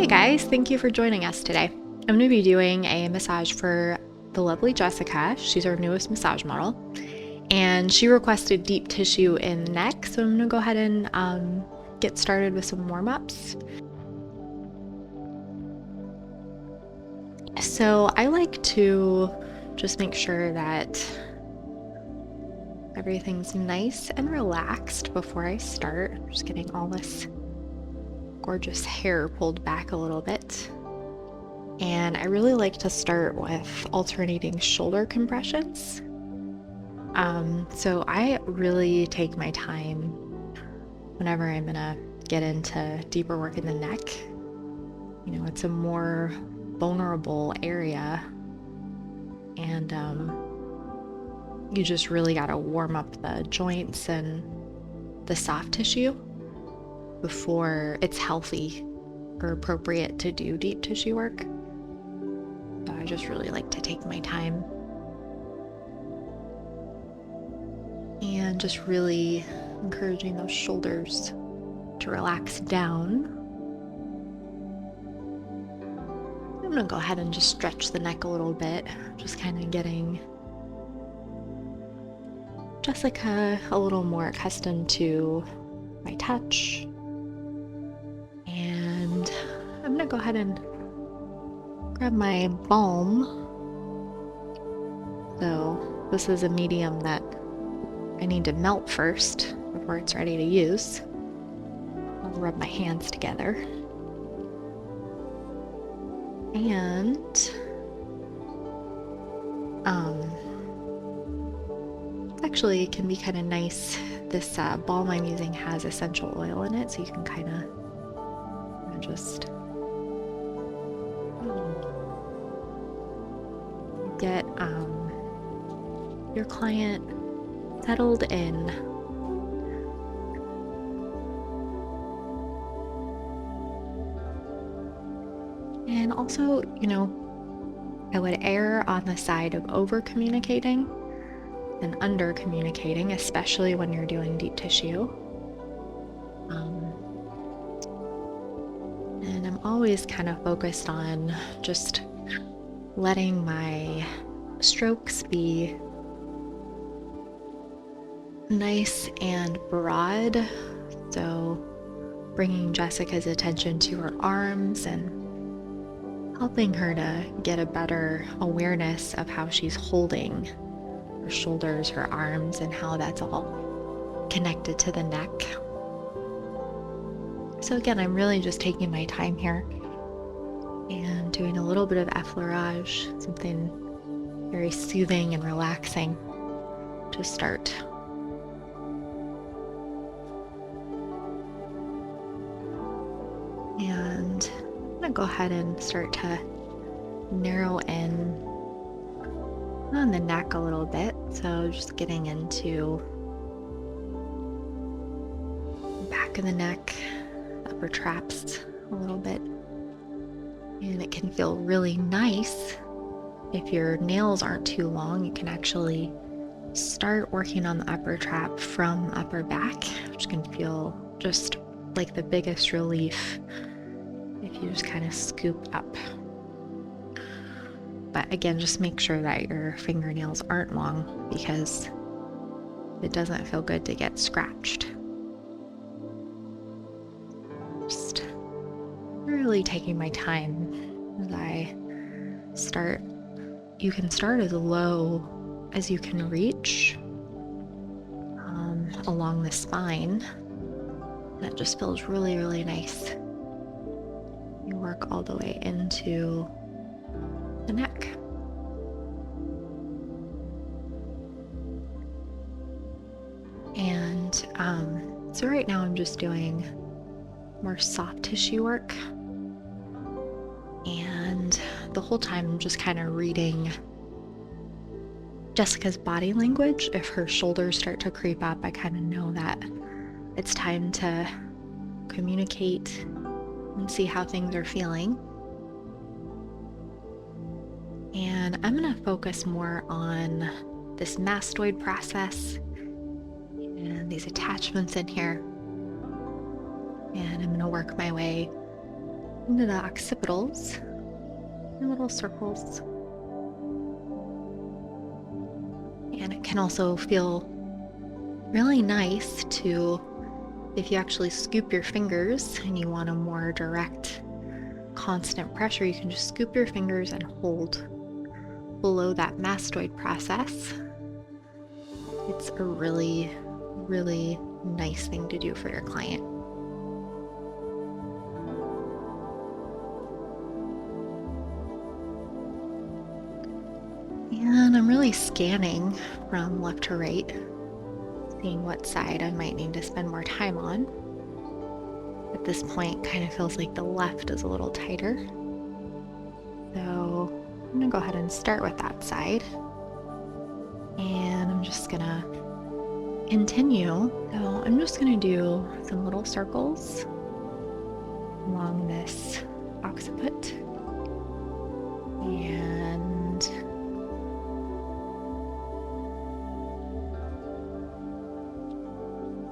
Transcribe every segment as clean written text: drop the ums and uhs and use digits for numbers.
guys, thank you for joining us today. I'm going to be doing a massage for the lovely Jessica. She's our newest massage model, and she requested deep tissue in the neck, so I'm going to go ahead and get started with some warm-ups. So I like to just make sure that everything's nice and relaxed before I start. I'm just getting all this gorgeous hair pulled back a little bit. And I really like to start with alternating shoulder compressions. So I really take my time whenever I'm gonna get into deeper work in the neck. You know, it's a more vulnerable area, and you just really gotta warm up the joints and the soft tissue before it's healthy or appropriate to do deep tissue work. So I just really like to take my time and just really encouraging those shoulders to relax down. I'm gonna go ahead and just stretch the neck a little bit, just kind of getting Jessica a little more accustomed to my touch. And I'm gonna go ahead and grab my balm. So this is a medium that I need to melt first before it's ready to use. I'll rub my hands together. And actually it can be kind of nice. This balm I'm using has essential oil in it, so you can kind of just get your client settled in. And also, you know, I would err on the side of over communicating than under communicating, especially when you're doing deep tissue. And I'm always kind of focused on just letting my strokes be nice and broad. So bringing Jessica's attention to her arms and helping her to get a better awareness of how she's holding her shoulders, her arms, and how that's all connected to the neck. So again, I'm really just taking my time here and doing a little bit of effleurage, something very soothing and relaxing to start. And I'm gonna go ahead and start to narrow in on the neck a little bit. So just getting into the back of the neck, upper traps a little bit. And it can feel really nice if your nails aren't too long. You can actually start working on the upper trap from upper back, which can feel just like the biggest relief if you just kind of scoop up. But again, just make sure that your fingernails aren't long, because it doesn't feel good to get scratched. Just really taking my time as I start. You can start as low as you can reach along the spine. That just feels really, really nice. You work all the way into the neck. And so right now I'm just doing more soft tissue work. And the whole time I'm just kind of reading Jessica's body language. If her shoulders start to creep up, I kind of know that it's time to communicate and see how things are feeling. And I'm going to focus more on this mastoid process and these attachments in here. And I'm going to work my way into the occipitals in little circles. And it can also feel really nice to, if you actually scoop your fingers and you want a more direct, constant pressure, you can just scoop your fingers and hold below that mastoid process. It's a really, really nice thing to do for your client. And I'm really scanning from left to right, seeing what side I might need to spend more time on. At this point, kind of feels like the left is a little tighter. So I'm gonna go ahead and start with that side. And I'm just gonna continue. So I'm just gonna do some little circles along this occiput. And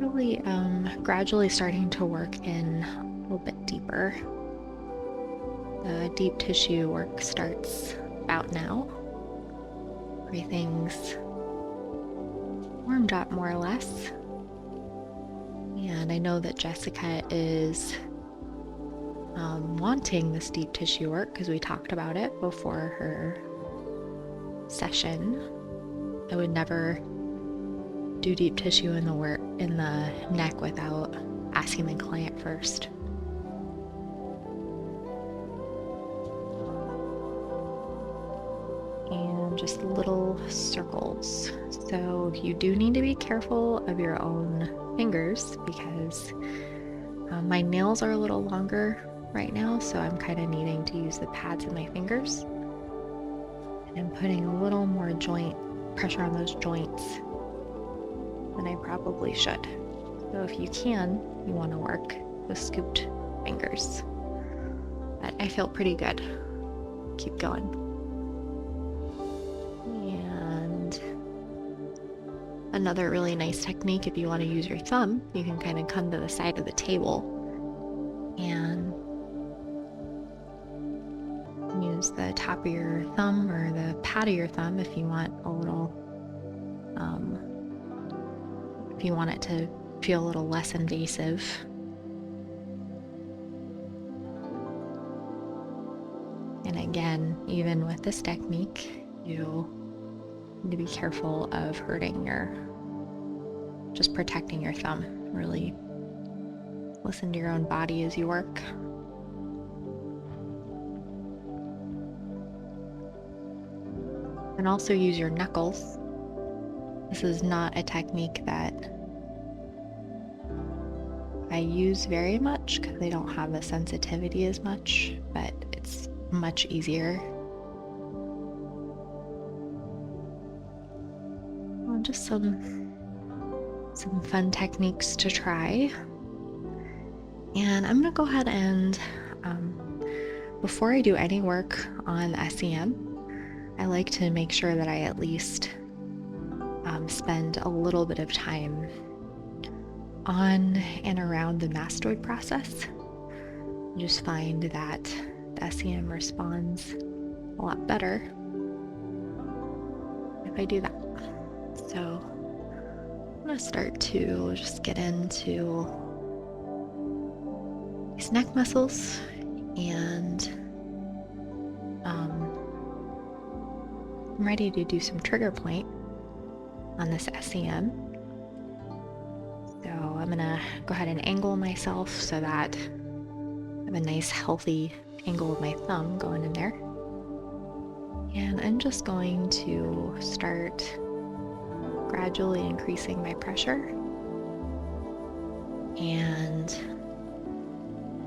really gradually starting to work in a little bit deeper. The deep tissue work starts about now. Everything's warmed up more or less. And I know that Jessica is wanting this deep tissue work because we talked about it before her session. I would never do deep tissue in the neck without asking the client first. And just little circles. So you do need to be careful of your own fingers because my nails are a little longer right now, so I'm kind of needing to use the pads in my fingers. And I'm putting a little more joint pressure on those joints than I probably should. So if you can, you want to work with scooped fingers. But I feel pretty good. Keep going. And another really nice technique, if you want to use your thumb, you can kind of come to the side of the table and use the top of your thumb or the pad of your thumb if you want a little if you want it to feel a little less invasive. And again, even with this technique, you need to be careful of just protecting your thumb. Really listen to your own body as you work. And also use your knuckles. This is not a technique that I use very much because they don't have the sensitivity as much, but it's much easier. Well, just some fun techniques to try. And I'm gonna go ahead and before I do any work on SCM, I like to make sure that I at least spend a little bit of time on and around the mastoid process. I just find that the SCM responds a lot better if I do that. So I'm going to start to just get into these neck muscles, and I'm ready to do some trigger point on this SCM. So I'm gonna go ahead and angle myself so that I have a nice healthy angle of my thumb going in there. And I'm just going to start gradually increasing my pressure. And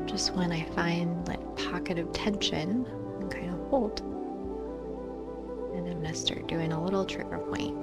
just when I find that pocket of tension, I can kind of hold. And I'm gonna start doing a little trigger point.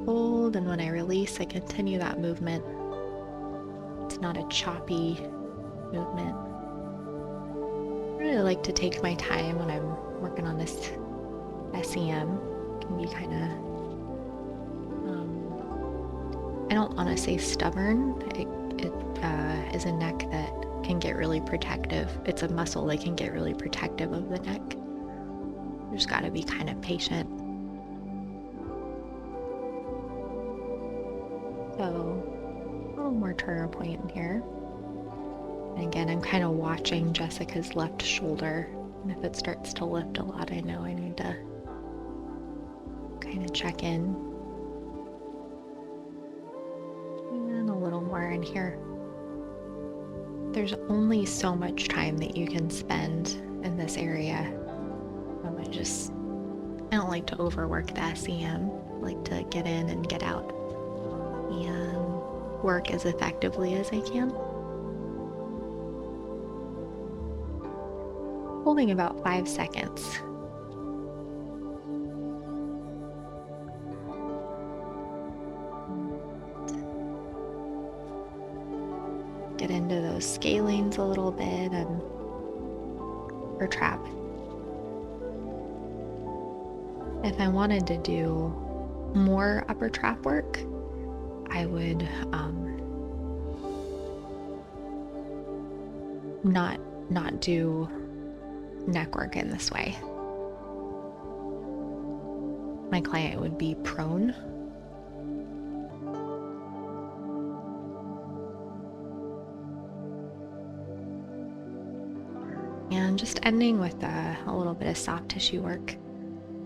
Hold, and when I release, I continue that movement. It's not a choppy movement. I really like to take my time when I'm working on this SCM. It can be kind of, I don't want to say stubborn. It is a neck that can get really protective. It's a muscle that can get really protective of the neck. You just got to be kind of patient. So a little more trigger point in here. And again, I'm kind of watching Jessica's left shoulder. And if it starts to lift a lot, I know I need to kind of check in. And a little more in here. There's only so much time that you can spend in this area. I don't like to overwork the SCM. I like to get in and get out and work as effectively as I can. Holding about 5 seconds. Get into those scalenes a little bit or trap. If I wanted to do more upper trap work, I would not do neck work in this way. My client would be prone. And just ending with a little bit of soft tissue work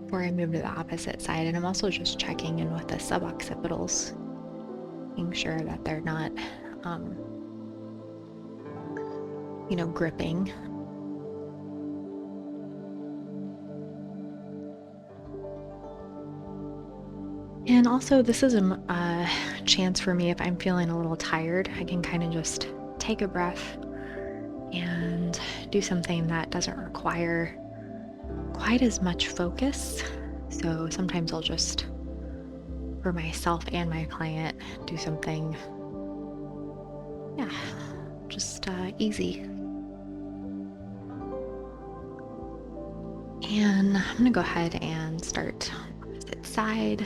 before I move to the opposite side. And I'm also just checking in with the suboccipitals, making sure that they're not, gripping. And also, this is a chance for me, if I'm feeling a little tired, I can kind of just take a breath and do something that doesn't require quite as much focus. So sometimes I'll just, for myself and my client, do something, just easy. And I'm gonna go ahead and start opposite side.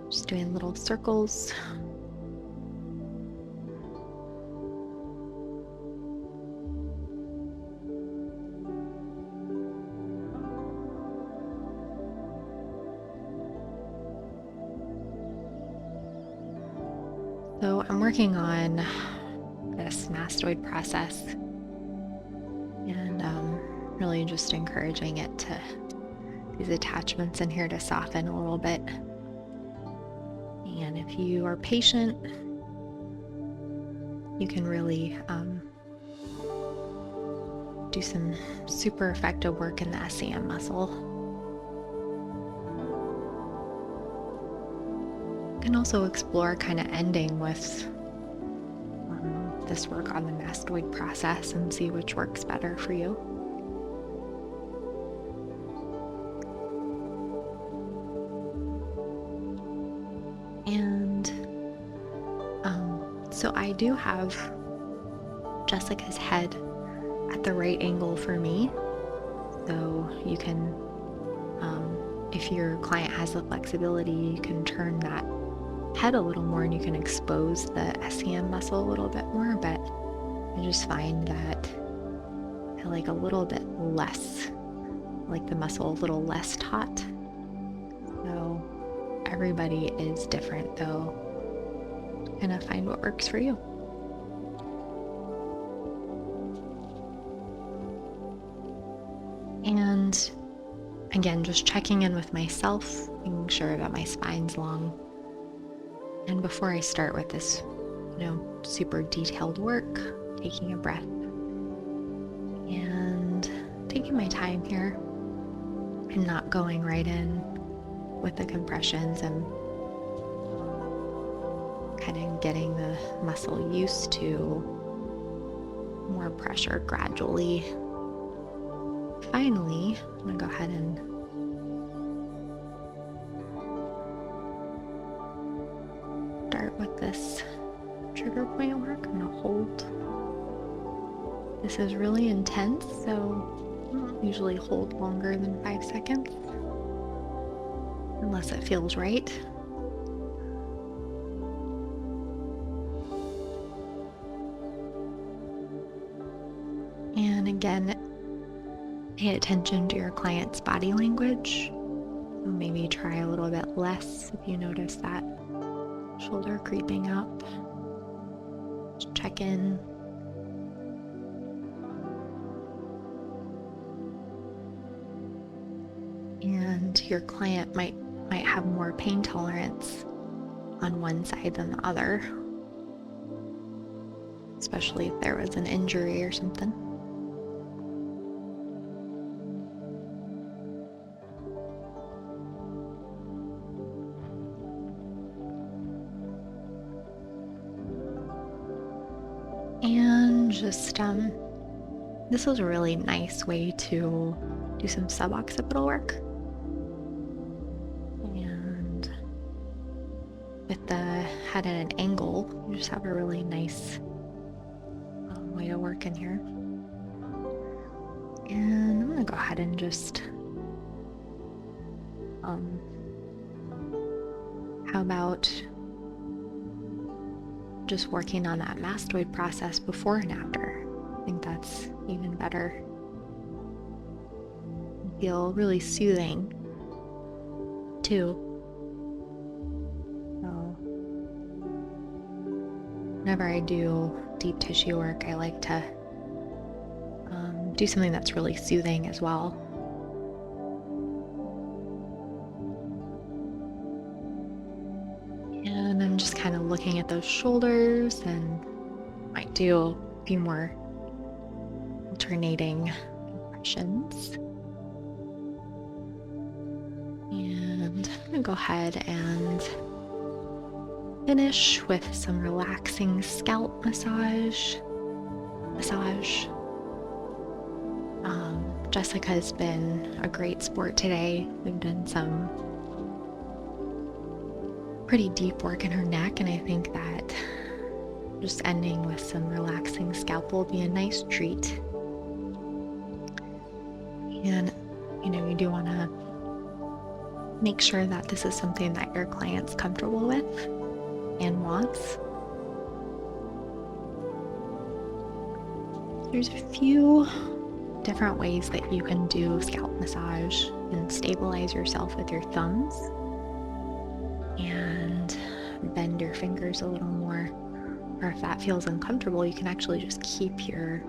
Just doing little circles. So I'm working on this mastoid process and really just encouraging it to, these attachments in here to soften a little bit. And if you are patient, you can really do some super effective work in the SCM muscle. You can also explore kind of ending with this work on the mastoid process and see which works better for you. And so I do have Jessica's head at the right angle for me. So you can, if your client has the flexibility, you can turn that head a little more and you can expose the SCM muscle a little bit more, but I just find that I like a little bit less, like the muscle a little less taut. So everybody is different though. And I find what works for you. And again, just checking in with myself, making sure that my spine's long. And before I start with this, super detailed work, taking a breath and taking my time here and not going right in with the compressions and kind of getting the muscle used to more pressure gradually. Finally, I'm gonna go ahead and start with this trigger point work. I'm gonna hold. This is really intense, so I don't usually hold longer than 5 seconds. unless it feels right. And again, pay attention to your client's body language. So maybe try a little bit less if you notice that shoulder creeping up. Just check in. And your client might have more pain tolerance on one side than the other, especially if there was an injury or something. And just this was a really nice way to do some suboccipital work. And with the head at an angle, you just have a really nice way to work in here. And I'm gonna go ahead and just how about just working on that mastoid process before and after? I think that's even better. Feel really soothing too. So whenever I do deep tissue work, I like to do something that's really soothing as well. And I'm just kind of looking at those shoulders and might do a few more alternating impressions. And I'm gonna go ahead and finish with some relaxing scalp massage. Jessica's been a great sport today. We've done some pretty deep work in her neck, and I think that just ending with some relaxing scalp will be a nice treat. And you do want to make sure that this is something that your client's comfortable with and wants. There's a few different ways that you can do scalp massage and stabilize yourself with your thumbs and bend your fingers a little more. Or if that feels uncomfortable, you can actually just keep your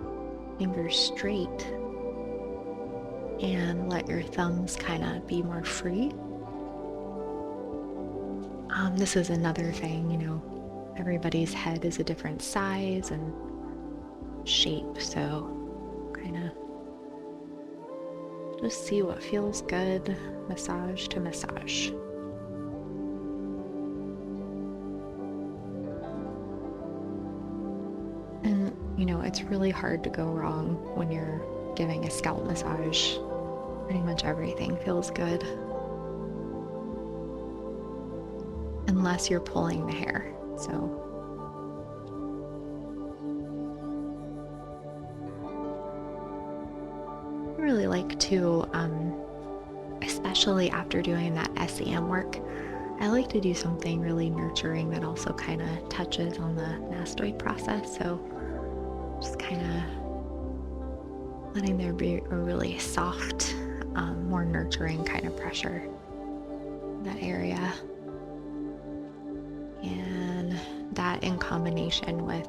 fingers straight and let your thumbs kind of be more free. This is another thing, everybody's head is a different size and shape, so kind of just see what feels good, massage to massage. And, it's really hard to go wrong when you're giving a scalp massage. Pretty much everything feels good. Unless you're pulling the hair, so. I really like to, especially after doing that SCM work, I like to do something really nurturing that also kind of touches on the mastoid process. So just kind of letting there be a really soft, more nurturing kind of pressure in that area. And that in combination with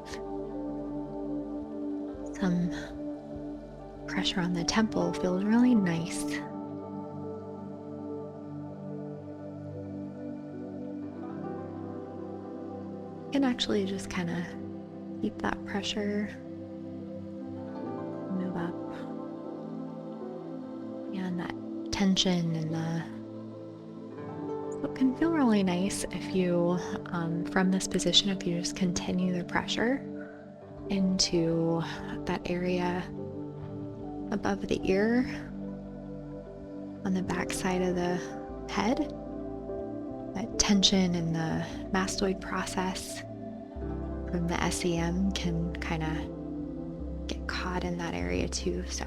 some pressure on the temple feels really nice. You can actually just kind of keep that pressure, move up, and that tension and so it can feel really nice if you, from this position, if you just continue the pressure into that area above the ear on the back side of the head. That tension in the mastoid process from the SCM can kind of get caught in that area too. So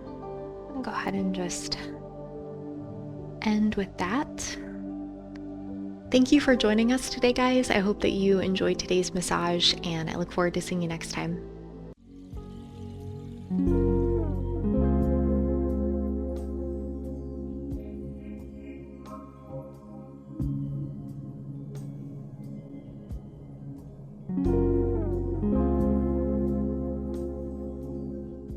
I'm gonna go ahead and just And with that, thank you for joining us today, guys. I hope that you enjoyed today's massage, and I look forward to seeing you next time.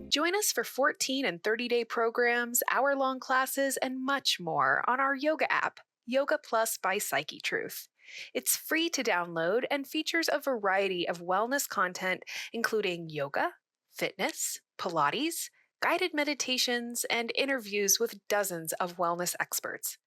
Join us for 14 and 30-day programs, hour-long classes, and much more on our yoga app, Yoga Plus by Psyche Truth. It's free to download and features a variety of wellness content, including yoga, fitness, Pilates, guided meditations, and interviews with dozens of wellness experts.